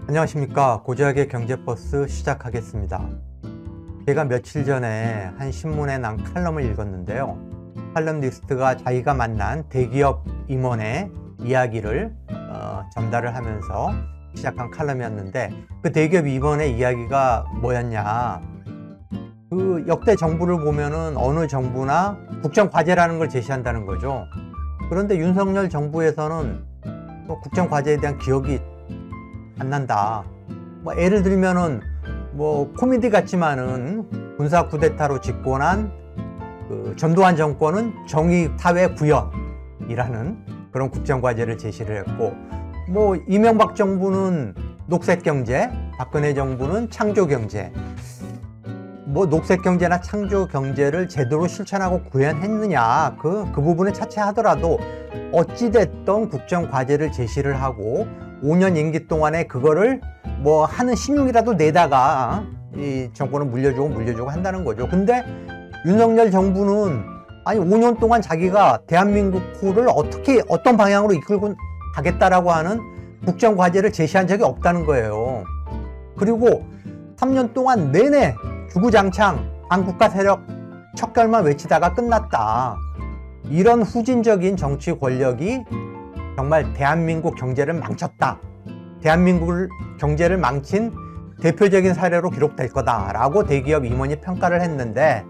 안녕하십니까. 고지학의 경제버스 시작하겠습니다. 제가 며칠 전에 한 신문에 난 칼럼을 읽었는데요. 칼럼니스트가 자기가 만난 대기업 임원의 이야기를 전달을 하면서 시작한 칼럼이었는데, 그 대기업 임원의 이야기가 뭐였냐, 그 역대 정부를 보면은 어느 정부나 국정과제라는 걸 제시한다는 거죠. 그런데 윤석열 정부에서는 국정과제에 대한 기억이 안 난다. 예를 들면은 코미디 같지만은 군사 쿠데타로 집권한 그 전두환 정권은 정의사회 구현이라는 그런 국정과제를 제시를 했고, 이명박 정부는 녹색경제, 박근혜 정부는 창조경제. 녹색경제나 창조경제를 제대로 실천하고 구현했느냐, 그 부분은 차치하더라도 어찌됐던 국정과제를 제시를 하고 5년 임기 동안에 그거를 하는 신용이라도 내다가 이 정권을 물려주고 한다는 거죠. 근데 윤석열 정부는 5년 동안 자기가 대한민국을 어떤 방향으로 이끌고 가겠다라고 하는 국정과제를 제시한 적이 없다는 거예요. 그리고 3년 동안 내내 주구장창 반국가 세력 척결만 외치다가 끝났다. 이런 후진적인 정치 권력이 정말 대한민국 경제를 망쳤다. 대한민국 경제를 망친 대표적인 사례로 기록될 거다라고 대기업 임원이 평가를 했는데,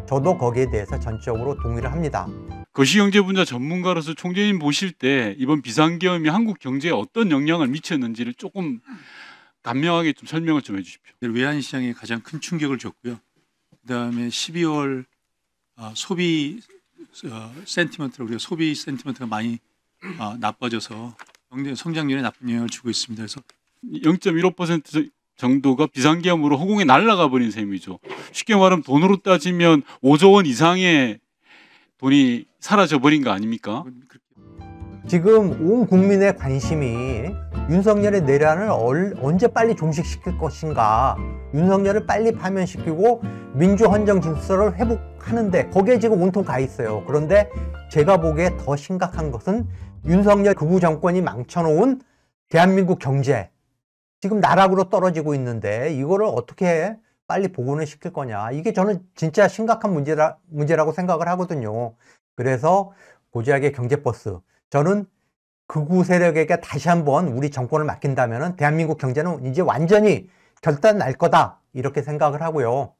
저도 거기에 대해서 전적으로 동의를 합니다. 거시경제 분야 전문가로서 총재님 보실 때 이번 비상계엄이 한국 경제에 어떤 영향을 미쳤는지를 조금 간명하게 좀 설명을 좀 해주십시오. 외환시장에 가장 큰 충격을 줬고요. 그다음에 12월 소비 센티먼트를, 우리가 소비 센티먼트가 많이 나빠져서 경제 성장률에 나쁜 영향을 주고 있습니다. 그래서 0.15% 정도가 비상계엄으로 허공에 날아가 버린 셈이죠. 쉽게 말하면 돈으로 따지면 5조 원 이상의 돈이 사라져 버린 거 아닙니까? 지금 온 국민의 관심이 윤석열의 내란을 언제 빨리 종식시킬 것인가, 윤석열을 빨리 파면시키고 민주헌정 질서를 회복하는데 거기에 지금 온통 가 있어요. 그런데 제가 보기에 더 심각한 것은 윤석열 극우 정권이 망쳐놓은 대한민국 경제, 지금 나락으로 떨어지고 있는데 이거를 어떻게 빨리 복원을 시킬 거냐, 이게 저는 진짜 심각한 문제라고 생각을 하거든요. 그래서 고지학의 경제버스, 저는 극우 세력에게 다시 한번 우리 정권을 맡긴다면 대한민국 경제는 이제 완전히 결단 날 거다, 이렇게 생각을 하고요.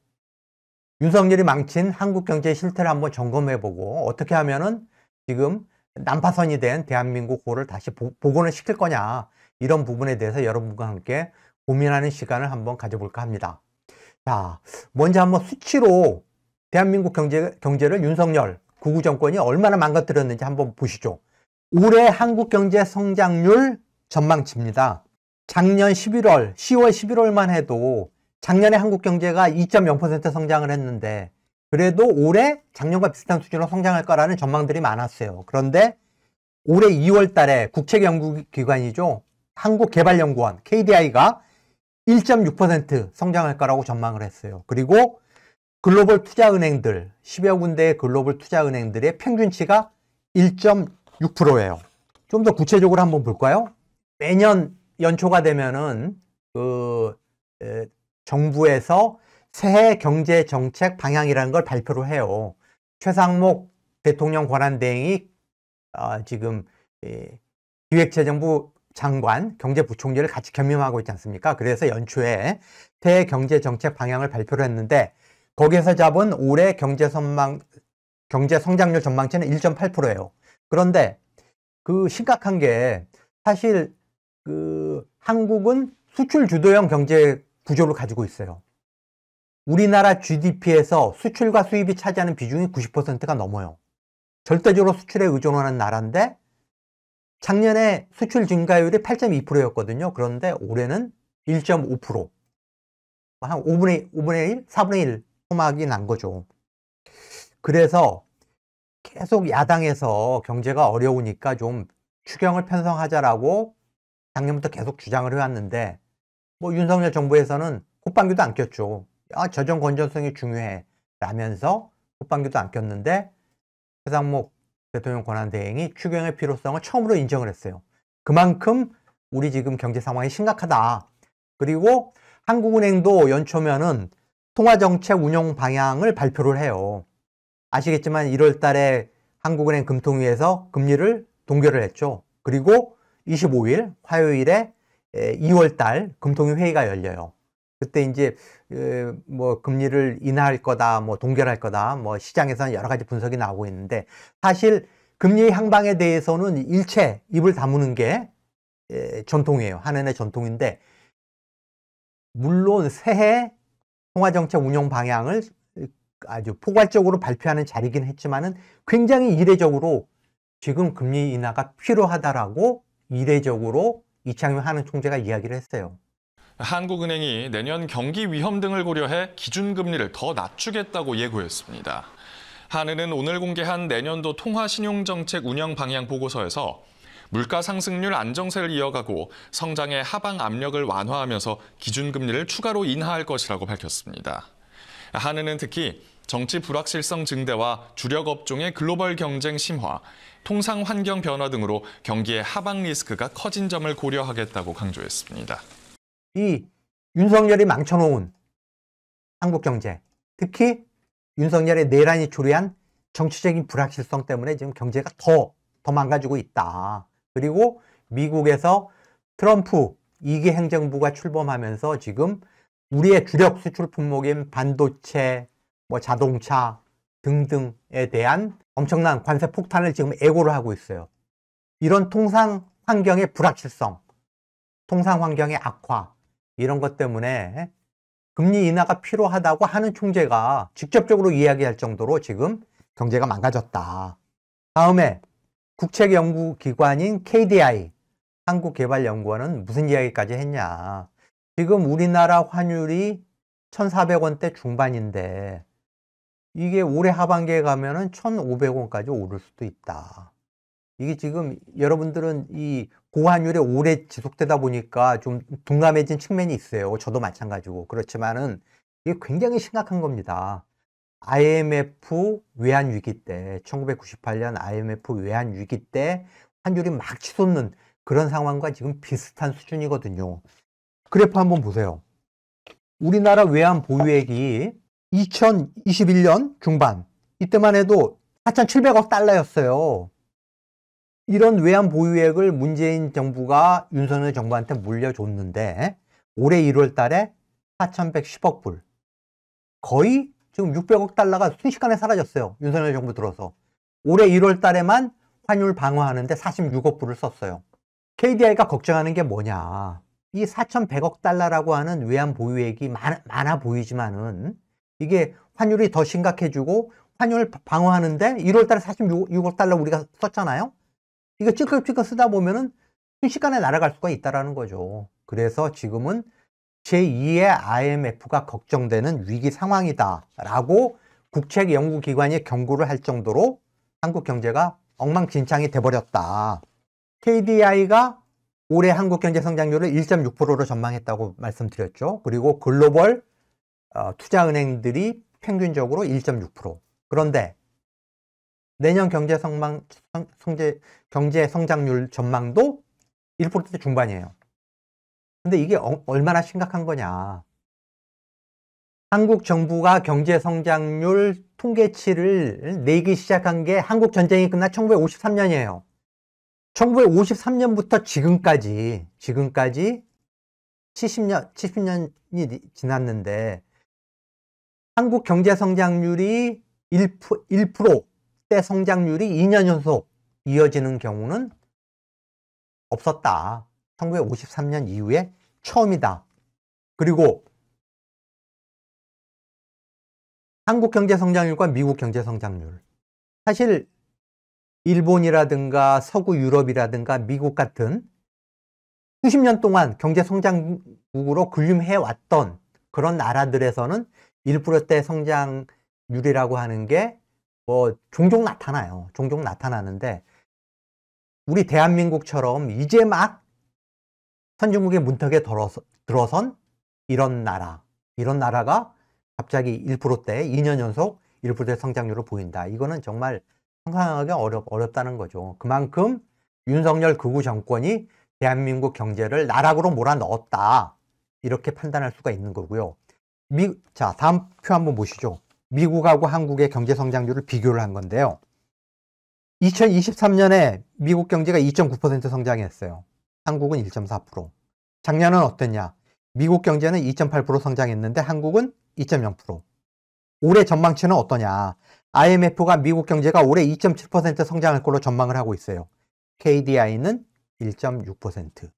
윤석열이 망친 한국 경제의 실태를 한번 점검해보고 어떻게 하면은 지금 난파선이 된 대한민국을 다시 복원을 시킬 거냐, 이런 부분에 대해서 여러분과 함께 고민하는 시간을 한번 가져볼까 합니다. 자, 먼저 한번 수치로 대한민국 경제를 윤석열 극우 정권이 얼마나 망가뜨렸는지 한번 보시죠. 올해 한국 경제 성장률 전망치입니다. 작년 10월, 11월만 해도 작년에 한국 경제가 2.0% 성장을 했는데, 그래도 올해 작년과 비슷한 수준으로 성장할 거라는 전망들이 많았어요. 그런데 올해 2월 달에 국책연구기관이죠, 한국개발연구원 KDI가 1.6% 성장할 거라고 전망을 했어요. 그리고 글로벌 투자은행들, 10여 군데의 글로벌 투자은행들의 평균치가 1.6%예요. 좀 더 구체적으로 한번 볼까요? 매년 연초가 되면은 정부에서 새해 경제 정책 방향이라는 걸 발표를 해요. 최상목 대통령 권한대행이 지금 기획재정부 장관, 경제부총리를 같이 겸임하고 있지 않습니까? 그래서 연초에 새해 경제 정책 방향을 발표를 했는데, 거기에서 잡은 올해 경제 성장률 전망치는 1.8%예요. 그런데 그 심각한 게, 사실 한국은 수출 주도형 경제 구조를 가지고 있어요. 우리나라 GDP에서 수출과 수입이 차지하는 비중이 90%가 넘어요. 절대적으로 수출에 의존하는 나라인데 작년에 수출 증가율이 8.2%였거든요. 그런데 올해는 1.5%, 한 5분의 1, 4분의 1 소막이 난 거죠. 그래서 계속 야당에서 경제가 어려우니까 좀 추경을 편성하자라고 작년부터 계속 주장을 해왔는데, 윤석열 정부에서는 콧방귀도 안 꼈죠. 재정 건전성이 중요해 라면서 콧방귀도 안 꼈는데, 최상목 대통령 권한대행이 추경의 필요성을 처음으로 인정을 했어요. 그만큼 우리 지금 경제 상황이 심각하다. 그리고 한국은행도 연초면은 통화정책 운용 방향을 발표를 해요. 아시겠지만 1월 달에 한국은행 금통위에서 금리를 동결을 했죠. 그리고 25일 화요일에 2월 달 금통위 회의가 열려요. 그때 이제 뭐 금리를 인하할 거다, 뭐 동결할 거다, 뭐 시장에서는 여러 가지 분석이 나오고 있는데, 사실 금리 향방에 대해서는 일체 입을 다무는 게 전통이에요. 한은의 전통인데, 물론 새해 통화정책 운용 방향을 아주 포괄적으로 발표하는 자리긴 했지만은 굉장히 이례적으로 지금 금리 인하가 필요하다라고 이례적으로 이창용 한은 총재가 이야기를 했어요. 한국은행이 내년 경기 위험 등을 고려해 기준금리를 더 낮추겠다고 예고했습니다. 한은은 오늘 공개한 내년도 통화신용정책 운영 방향 보고서에서 물가 상승률 안정세를 이어가고 성장의 하방 압력을 완화하면서 기준금리를 추가로 인하할 것이라고 밝혔습니다. 한은은 특히 정치 불확실성 증대와 주력 업종의 글로벌 경쟁 심화, 통상 환경 변화 등으로 경기의 하방 리스크가 커진 점을 고려하겠다고 강조했습니다. 이 윤석열이 망쳐놓은 한국 경제, 특히 윤석열의 내란이 초래한 정치적인 불확실성 때문에 지금 경제가 더 망가지고 있다. 그리고 미국에서 트럼프 2기 행정부가 출범하면서 지금 우리의 주력 수출 품목인 반도체, 뭐 자동차 등등에 대한 엄청난 관세 폭탄을 지금 애고를 하고 있어요. 이런 통상 환경의 불확실성, 통상 환경의 악화, 이런 것 때문에 금리 인하가 필요하다고 하는 총재가 직접적으로 이야기할 정도로 지금 경제가 망가졌다. 다음에 국책연구기관인 KDI, 한국개발연구원은 무슨 이야기까지 했냐. 지금 우리나라 환율이 1,400원대 중반인데 이게 올해 하반기에 가면은 1,500원까지 오를 수도 있다. 이게 지금 여러분들은 이 고환율이 오래 지속되다 보니까 좀 둔감해진 측면이 있어요. 저도 마찬가지고. 그렇지만은 이게 굉장히 심각한 겁니다. IMF 외환위기 때, 1998년 IMF 외환위기 때 환율이 막 치솟는 그런 상황과 지금 비슷한 수준이거든요. 그래프 한번 보세요. 우리나라 외환 보유액이 2021년 중반, 이때만 해도 4,700억 달러였어요. 이런 외환 보유액을 문재인 정부가 윤석열 정부한테 물려줬는데 올해 1월 달에 4,110억 불. 거의 지금 600억 달러가 순식간에 사라졌어요. 윤석열 정부 들어서. 올해 1월 달에만 환율 방어하는데 46억 불을 썼어요. KDI가 걱정하는 게 뭐냐. 이 4,100억 달러라고 하는 외환 보유액이 많아 보이지만은 이게 환율이 더 심각해지고 환율 방어하는데 1월 달에 46억 달러 우리가 썼잖아요. 이거 찔끔찔끔 쓰다 보면은 순식간에 날아갈 수가 있다라는 거죠. 그래서 지금은 제2의 IMF가 걱정되는 위기 상황이다라고 국책연구기관이 경고를 할 정도로 한국 경제가 엉망진창이 돼버렸다. KDI가 올해 한국 경제 성장률을 1.6%로 전망했다고 말씀드렸죠. 그리고 글로벌 투자은행들이 평균적으로 1.6%. 그런데 내년 경제 성장률 전망도 1%대 중반이에요. 근데 이게 얼마나 심각한 거냐. 한국 정부가 경제 성장률 통계치를 내기 시작한 게 한국 전쟁이 끝난 1953년이에요. 1953년부터 지금까지 70년이 지났는데 한국 경제 성장률이 1%대 성장률이 2년 연속 이어지는 경우는 없었다. 1953년 이후에 처음이다. 그리고 한국 경제 성장률과 미국 경제 성장률. 사실 일본이라든가 서구 유럽이라든가 미국 같은 수십 년 동안 경제 성장국으로 군림해 왔던 그런 나라들에서는 1%대 성장률이라고 하는 게 뭐 종종 나타나요. 종종 나타나는데 우리 대한민국처럼 이제 막 선진국의 문턱에 들어선 이런 나라가 갑자기 1%대 2년 연속 1%대 성장률을 보인다. 이거는 정말 상상하기 어렵다는 거죠. 그만큼 윤석열 극우 정권이 대한민국 경제를 나락으로 몰아넣었다. 이렇게 판단할 수가 있는 거고요. 자, 다음 표 한번 보시죠. 미국하고 한국의 경제 성장률을 비교를 한 건데요. 2023년에 미국 경제가 2.9% 성장했어요. 한국은 1.4%. 작년은 어땠냐? 미국 경제는 2.8% 성장했는데 한국은 2.0%. 올해 전망치는 어떠냐? IMF가 미국 경제가 올해 2.7% 성장할 걸로 전망을 하고 있어요. KDI는 1.6%.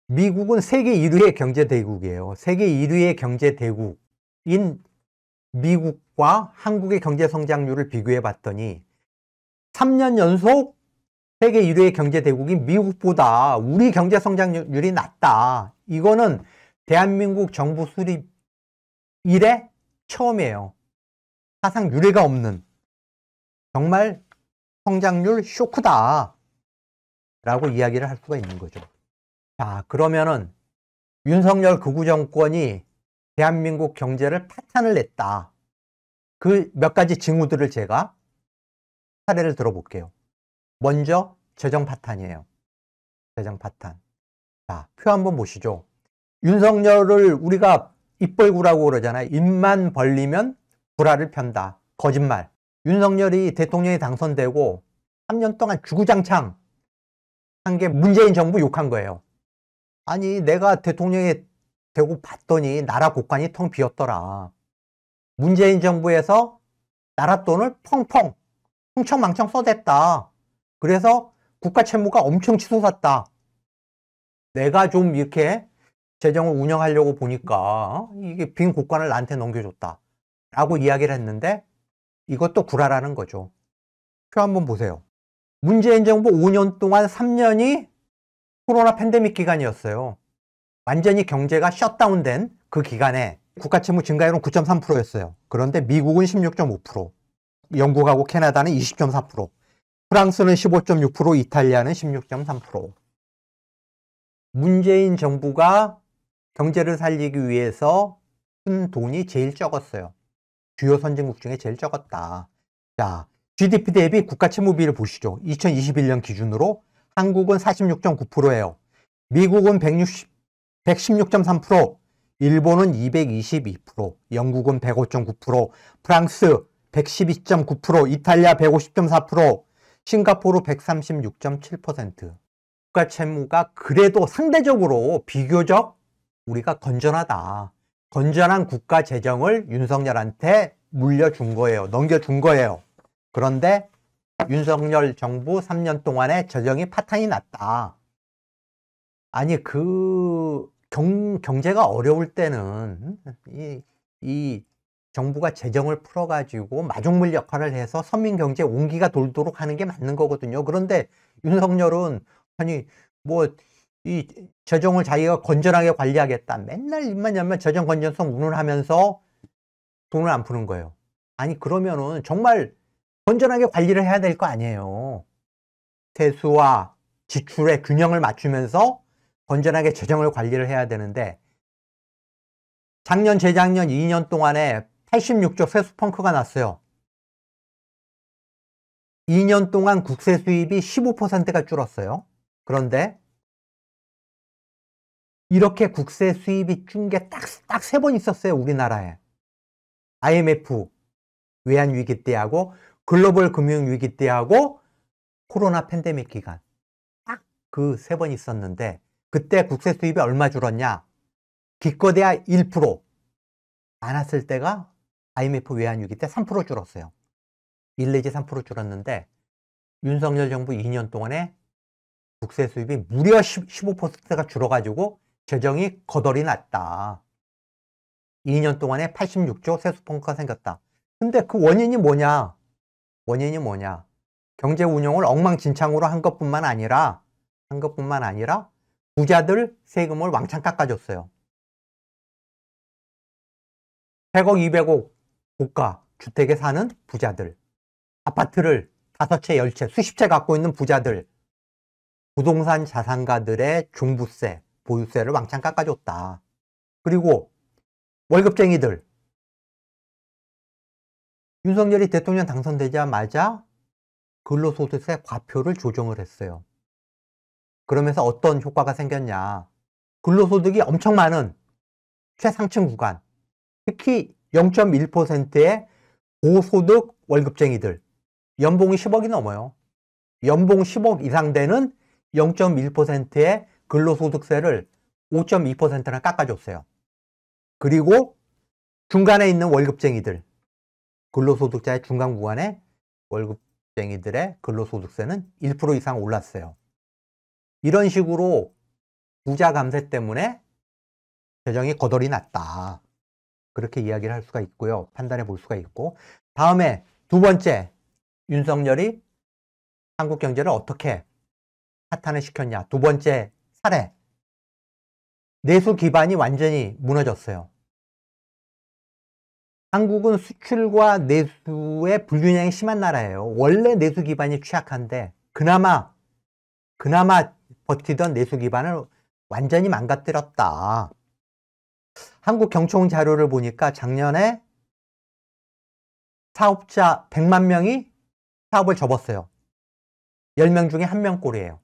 미국은 세계 1위의 경제 대국이에요. 세계 1위의 경제 대국인 미국과 한국의 경제 성장률을 비교해 봤더니 3년 연속 세계 1위의 경제 대국인 미국보다 우리 경제 성장률이 낮다. 이거는 대한민국 정부 수립 이래 처음이에요. 사상 유례가 없는 정말 성장률 쇼크다 라고 이야기를 할 수가 있는 거죠. 자, 그러면은 윤석열 극우 정권이 대한민국 경제를 파탄을 냈다. 그 몇 가지 징후들을 제가 사례를 들어볼게요. 먼저 재정 파탄이에요. 재정 파탄. 자, 표 한번 보시죠. 윤석열을 우리가 입벌구라고 그러잖아요. 입만 벌리면 불화를 편다. 거짓말. 윤석열이 대통령이 당선되고 3년 동안 주구장창 한 게 문재인 정부 욕한 거예요. 아니, 내가 대통령이 되고 봤더니 나라 곳간이 텅 비었더라. 문재인 정부에서 나라 돈을 펑펑 흥청망청 써댔다. 그래서 국가 채무가 엄청 치솟았다. 내가 좀 이렇게 재정을 운영하려고 보니까 이게 빈 곳간을 나한테 넘겨줬다 라고 이야기를 했는데 이것도 구라라는 거죠. 표 한번 보세요. 문재인 정부 5년 동안 3년이 코로나 팬데믹 기간이었어요. 완전히 경제가 셧다운된 그 기간에 국가 채무 증가율은 9.3%였어요. 그런데 미국은 16.5%, 영국하고 캐나다는 20.4%, 프랑스는 15.6%, 이탈리아는 16.3%. 문재인 정부가 경제를 살리기 위해서 쓴 돈이 제일 적었어요. 주요 선진국 중에 제일 적었다. 자, GDP 대비 국가 채무비를 보시죠. 2021년 기준으로 한국은 46.9%예요. 미국은 116.3%, 일본은 222%, 영국은 105.9%, 프랑스 112.9%, 이탈리아 150.4%, 싱가포르 136.7%. 국가 채무가 그래도 상대적으로 비교적 우리가 건전하다. 건전한 국가 재정을 윤석열한테 물려준 거예요. 넘겨준 거예요. 그런데 윤석열 정부 3년 동안에 재정이 파탄이 났다. 아니, 경제가 어려울 때는 이 정부가 재정을 풀어가지고 마중물 역할을 해서 서민 경제에 온기가 돌도록 하는 게 맞는 거거든요. 그런데 윤석열은 아니 이 재정을 자기가 건전하게 관리하겠다. 맨날 입만 열면 재정 건전성 운운하면서 돈을 안 푸는 거예요. 아니, 그러면은 정말 건전하게 관리를 해야 될 거 아니에요. 세수와 지출의 균형을 맞추면서 건전하게 재정을 관리를 해야 되는데 작년, 재작년 2년 동안에 86조 세수 펑크가 났어요. 2년 동안 국세 수입이 15%가 줄었어요. 그런데 이렇게 국세 수입이 준 게 딱 3번 있었어요. 우리나라에. IMF 외환위기 때하고 글로벌 금융위기 때하고 코로나 팬데믹 기간. 딱 그 3번 있었는데 그때 국세 수입이 얼마 줄었냐? 기껏해야 1%. 많았을 때가 IMF 외환위기 때 3% 줄었어요. 1 내지 3% 줄었는데 윤석열 정부 2년 동안에 국세 수입이 무려 15%가 줄어가지고 재정이 거덜이 났다. 2년 동안에 86조 세수 펑크가 생겼다. 근데 그 원인이 뭐냐? 경제 운용을 엉망진창으로 한 것뿐만 아니라 부자들 세금을 왕창 깎아줬어요. 100억, 200억 고가 주택에 사는 부자들, 아파트를 5채, 10채, 수십 채 갖고 있는 부자들, 부동산 자산가들의 종부세, 보유세를 왕창 깎아줬다. 그리고 월급쟁이들, 윤석열이 대통령 당선되자마자 근로소득세 과표를 조정을 했어요. 그러면서 어떤 효과가 생겼냐? 근로소득이 엄청 많은 최상층 구간, 특히 0.1%의 고소득 월급쟁이들, 연봉이 10억이 넘어요. 연봉 10억 이상 되는 0.1%의 근로소득세를 5.2%나 깎아줬어요. 그리고 중간에 있는 월급쟁이들, 근로소득자의 중간 구간의 월급쟁이들의 근로소득세는 1% 이상 올랐어요. 이런 식으로 부자 감세 때문에 재정이 거덜이 났다. 그렇게 이야기를 할 수가 있고요. 판단해 볼 수가 있고. 다음에 두 번째, 윤석열이 한국 경제를 어떻게 파탄을 시켰냐. 두 번째 사례. 내수 기반이 완전히 무너졌어요. 한국은 수출과 내수의 불균형이 심한 나라예요. 원래 내수 기반이 취약한데 그나마 버티던 내수 기반을 완전히 망가뜨렸다. 한국경총 자료를 보니까 작년에 사업자 100만 명이 사업을 접었어요. 10명 중에 1명 꼴이에요.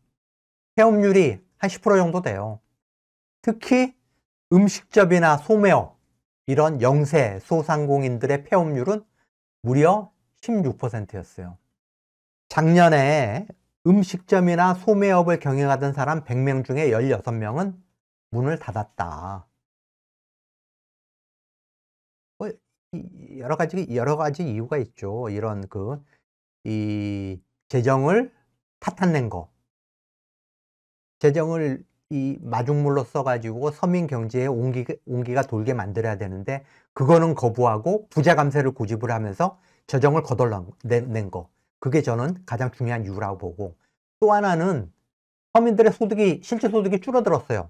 폐업률이 한 10% 정도 돼요. 특히 음식점이나 소매업, 이런 영세 소상공인들의 폐업률은 무려 16%였어요. 작년에 음식점이나 소매업을 경영하던 사람 100명 중에 16명은 문을 닫았다. 여러 가지 이유가 있죠. 이런 이 재정을 파탄낸 거. 재정을 이 마중물로 써가지고 서민 경제에 온기가 돌게 만들어야 되는데 그거는 거부하고 부자 감세를 고집을 하면서 재정을 거덜낸 거. 그게 저는 가장 중요한 이유라고 보고, 또 하나는 서민들의 실질 소득이 줄어들었어요.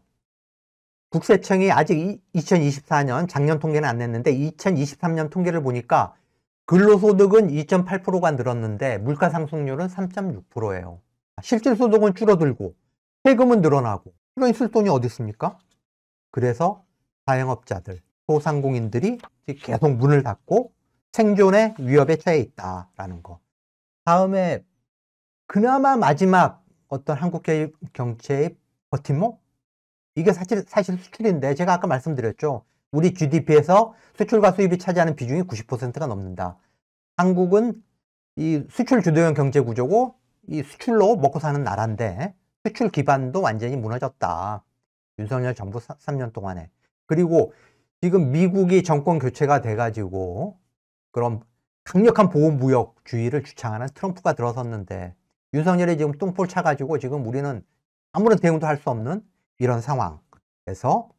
국세청이 아직 2024년 작년 통계는 안 냈는데 2023년 통계를 보니까 근로소득은 2.8%가 늘었는데 물가상승률은 3.6%예요. 실질 소득은 줄어들고 세금은 늘어나고 이런 쓸 돈이 어디 있습니까? 그래서 자영업자들, 소상공인들이 계속 문을 닫고 생존의 위협에 처해 있다라는 거. 다음에 그나마 마지막 어떤 한국 경제의 버팀목? 이게 사실 수출인데 제가 아까 말씀드렸죠. 우리 GDP에서 수출과 수입이 차지하는 비중이 90%가 넘는다. 한국은 이 수출 주도형 경제 구조고 이 수출로 먹고 사는 나라인데 수출 기반도 완전히 무너졌다. 윤석열 정부 3년 동안에. 그리고 지금 미국이 정권 교체가 돼가지고 그런 강력한 보호무역주의를 주창하는 트럼프가 들어섰는데 윤석열이 지금 똥볼 차가지고 지금 우리는 아무런 대응도 할 수 없는 이런 상황에서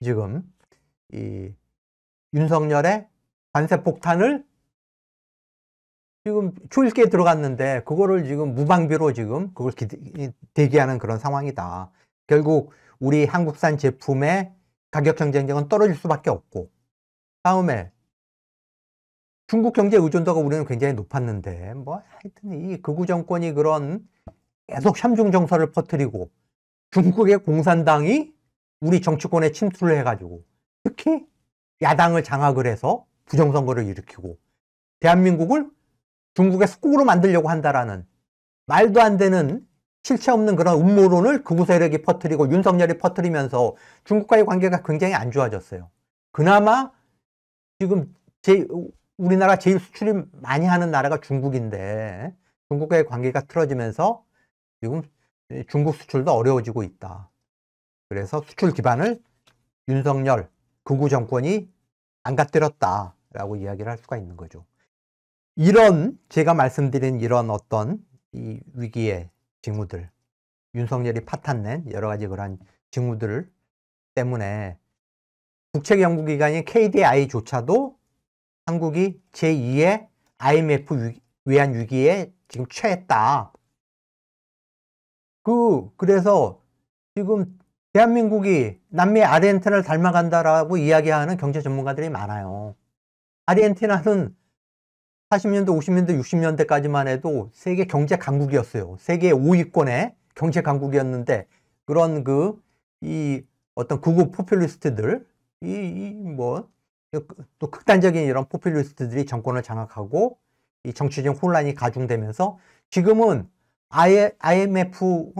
지금 이 윤석열의 관세 폭탄을 지금 초읽기에 들어갔는데 그거를 지금 무방비로 지금 그걸 대기하는 그런 상황이다. 결국 우리 한국산 제품의 가격 경쟁력은 떨어질 수밖에 없고, 다음에 중국 경제 의존도가 우리는 굉장히 높았는데 하여튼 이 극우 정권이 그런 계속 샴중 정서를 퍼뜨리고 중국의 공산당이 우리 정치권에 침투를 해가지고 특히 야당을 장악을 해서 부정선거를 일으키고 대한민국을 중국의 속국으로 만들려고 한다라는 말도 안 되는 실체 없는 그런 음모론을 극우 세력이 퍼뜨리고 윤석열이 퍼뜨리면서 중국과의 관계가 굉장히 안 좋아졌어요. 그나마 지금 우리나라 제일 수출이 많이 하는 나라가 중국인데 중국과의 관계가 틀어지면서 지금 중국 수출도 어려워지고 있다. 그래서 수출 기반을 윤석열 극우 정권이 망가뜨렸다라고 이야기를 할 수가 있는 거죠. 이런 제가 말씀드린 이런 어떤 이 위기의 징후들, 윤석열이 파탄낸 여러 가지 그런 징후들 때문에 국책연구기관인 KDI조차도 한국이 제2의 IMF 외환 위기에 지금 처했다. 그래서 지금 대한민국이 남미 아르헨티나를 닮아간다라고 이야기하는 경제 전문가들이 많아요. 아르헨티나는 40년대, 50년대, 60년대까지만 해도 세계 경제 강국이었어요. 세계 5위권의 경제 강국이었는데 그런 어떤 극우 포퓰리스트들, 또 극단적인 이런 포퓰리스트들이 정권을 장악하고 이 정치적 혼란이 가중되면서 지금은 IMF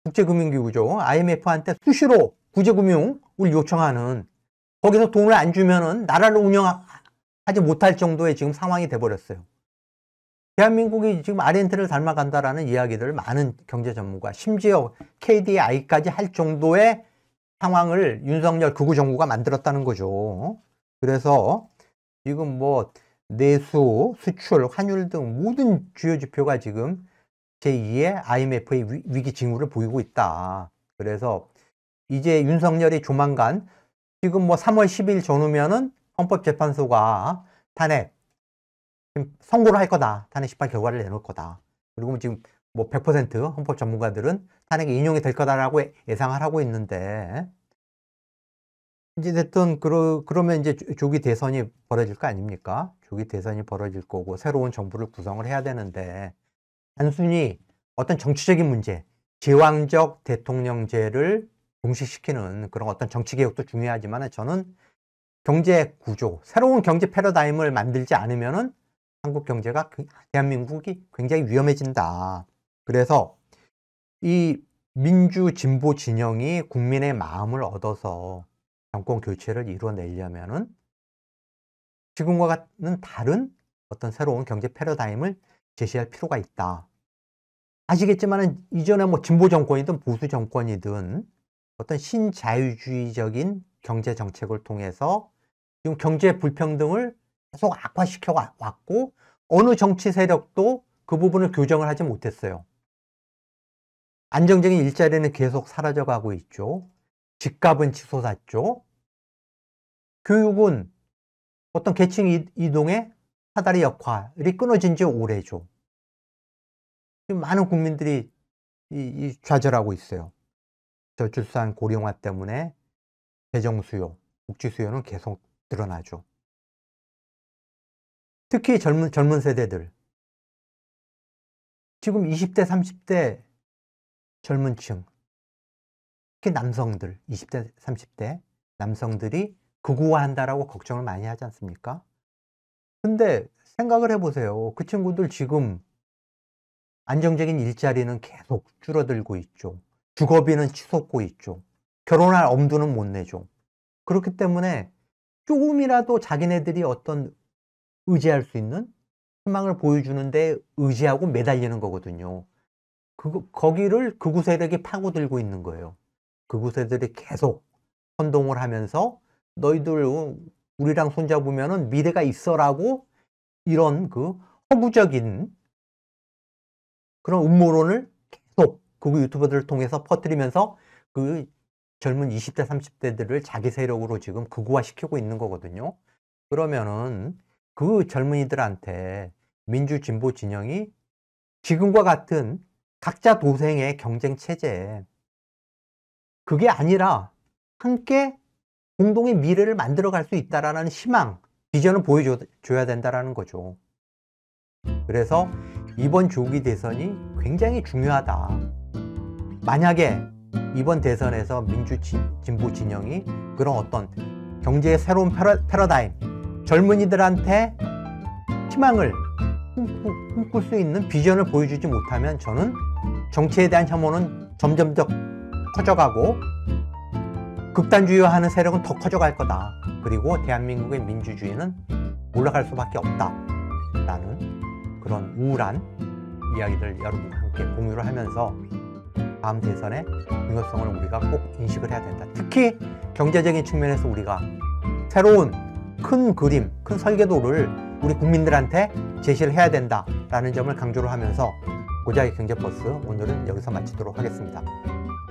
국제금융기구죠. IMF한테 수시로 구제금융을 요청하는, 거기서 돈을 안 주면은 나라를 운영하지 못할 정도의 지금 상황이 돼버렸어요. 대한민국이 지금 아르헨티나를 닮아간다라는 이야기들을 많은 경제 전문가, 심지어 KDI까지 할 정도의 상황을 윤석열 극우 정부가 만들었다는 거죠. 그래서 지금 뭐 내수, 수출, 환율 등 모든 주요 지표가 지금 제2의 IMF의 위기 징후를 보이고 있다. 그래서 이제 윤석열이 조만간 지금 뭐 3월 10일 전후면은 헌법재판소가 탄핵 선고를 할 거다. 탄핵 심판 결과를 내놓을 거다. 그리고 지금 뭐 100% 헌법 전문가들은 탄핵이 인용이 될 거다라고 예상을 하고 있는데, 이제 됐든 그러면 이제 조기 대선이 벌어질 거 아닙니까? 조기 대선이 벌어질 거고 새로운 정부를 구성을 해야 되는데, 단순히 어떤 정치적인 문제, 제왕적 대통령제를 종식시키는 그런 어떤 정치 개혁도 중요하지만, 저는 경제 구조, 새로운 경제 패러다임을 만들지 않으면은 한국 경제가, 대한민국이 굉장히 위험해진다. 그래서 이 민주 진보 진영이 국민의 마음을 얻어서 정권 교체를 이뤄내려면은 지금과 같은 다른 어떤 새로운 경제 패러다임을 제시할 필요가 있다. 아시겠지만 이전에 뭐 진보 정권이든 보수 정권이든 어떤 신자유주의적인 경제 정책을 통해서 지금 경제 불평등을 계속 악화시켜 왔고, 어느 정치 세력도 그 부분을 교정을 하지 못했어요. 안정적인 일자리는 계속 사라져가고 있죠. 집값은 치솟았죠. 교육은 어떤 계층 이동의 사다리 역할이 끊어진 지 오래죠. 지금 많은 국민들이 좌절하고 있어요. 저출산 고령화 때문에 재정 수요, 복지 수요는 계속 늘어나죠. 특히 젊은 세대들, 지금 20대, 30대 젊은 층, 특히 남성들, 20대, 30대 남성들이 극우화한다라고 걱정을 많이 하지 않습니까? 근데 생각을 해보세요. 그 친구들 지금 안정적인 일자리는 계속 줄어들고 있죠. 주거비는 치솟고 있죠. 결혼할 엄두는 못 내죠. 그렇기 때문에 조금이라도 자기네들이 어떤 의지할 수 있는 희망을 보여주는데 의지하고 매달리는 거거든요. 거기를 극우 세력이 파고들고 있는 거예요. 극우 세력이 계속 선동을 하면서 너희들 우리랑 손잡으면은 미래가 있어라고, 이런 그 허구적인 그런 음모론을 계속 극우 유튜버들을 통해서 퍼뜨리면서 그 젊은 20대, 30대들을 자기 세력으로 지금 극우화 시키고 있는 거거든요. 그러면은 그 젊은이들한테 민주 진보 진영이 지금과 같은 각자 도생의 경쟁 체제, 그게 아니라 함께 공동의 미래를 만들어갈 수 있다라는 희망, 비전을 보여줘야 된다라는 거죠. 그래서 이번 조기 대선이 굉장히 중요하다. 만약에 이번 대선에서 민주 진보 진영이 그런 어떤 경제의 새로운 패러다임, 젊은이들한테 희망을 꿈꿀 수 있는 비전을 보여주지 못하면, 저는 정치에 대한 혐오는 점점 더 커져가고 극단주의화하는 세력은 더 커져갈 거다. 그리고 대한민국의 민주주의는 올라갈 수밖에 없다라는 그런 우울한 이야기들 여러분과 함께 공유를 하면서 다음 대선의 중요성을 우리가 꼭 인식을 해야 된다. 특히 경제적인 측면에서 우리가 새로운 큰 그림, 큰 설계도를 우리 국민들한테 제시를 해야 된다라는 점을 강조를 하면서 고작의 경제버스 오늘은 여기서 마치도록 하겠습니다.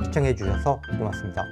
시청해 주셔서 고맙습니다.